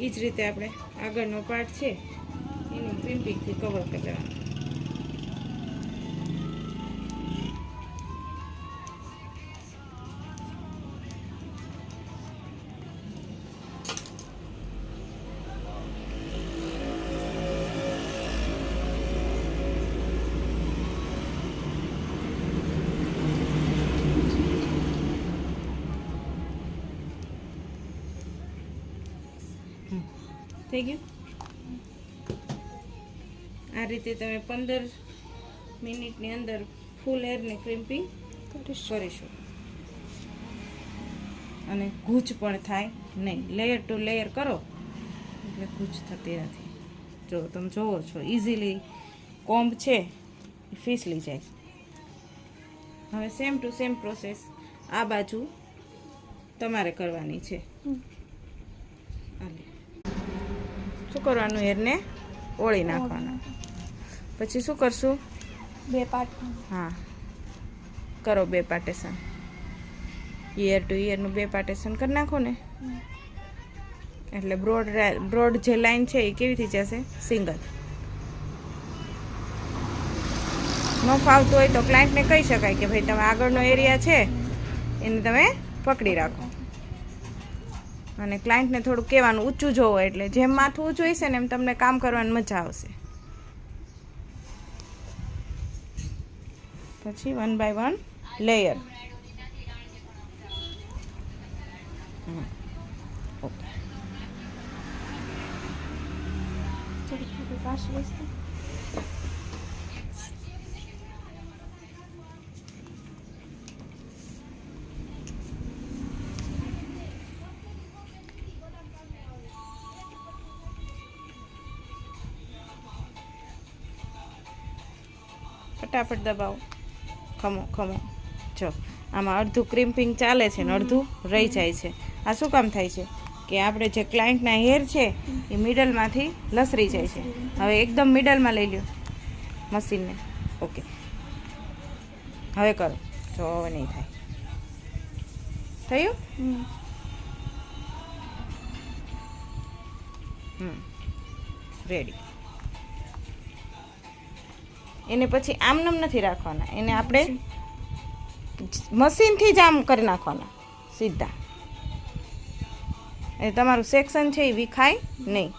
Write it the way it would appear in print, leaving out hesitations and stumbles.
એ જ રીતે આપણે આગળનો પાર્ટ છે એની ક્રિમ્પિંગથી કવર કરી લેવાનું. થઈ ગયું. આ રીતે તમે 15 મિનિટની અંદર ફૂલ હેરની ક્રિમ્પિંગ કરીશું અને ગૂંચ પણ થાય નહીં. લેયર ટુ લેયર કરો એટલે ગૂંચ થતી નથી. જો તમે જોવો છો ઇઝીલી કોમ્બ છે એ ફીસલી જાય. હવે સેમ ટુ સેમ પ્રોસેસ આ બાજુ તમારે કરવાની છે. શું કરવાનું? હેરને ઓળી નાખવાના. પછી શું કરશું? 2 પાર્ટ. હા, કરો 2 પાર્ટેશન. ઈયર ટુ ઈયરનું 2 પાર્ટેશન કરી નાખો ને એટલે બ્રોડ જે લાઈન છે એ કેવી થઈ જશે? સિંગલ. ન ફાવતું હોય તો ક્લાયન્ટને કહી શકાય કે ભાઈ તમે આગળનો એરિયા છે એને તમે પકડી રાખો. અને ક્લાયન્ટને થોડું કહેવાનું ઊંચું જોવો એટલે જેમ માથું ઊંચું હશે ને એમ તમને કામ કરવાની મજા આવશે. પછી 1 બાય 1 લેયર. ઓકે. ફટાફટ દબાવો. ખમો ખમો. જો આમાં અડધું ક્રિમ્પિંગ ચાલે છે ને અડધું રહી જાય છે. આ શું કામ થાય છે કે આપણે જે ક્લાયન્ટના હેર છે એ મિડલમાંથી લસરી જાય છે. હવે એકદમ મિડલમાં લઈ લ્યો મશીનને. ઓકે, હવે કરો. જો હવે નહીં થાય. થયું? રેડી. એને પછી આમનામ નથી રાખવાના, એને આપણે મશીનથી જ આમ કરી નાખવાના સીધા. એ તમારું સેક્શન છે એ વિખાય નહીં.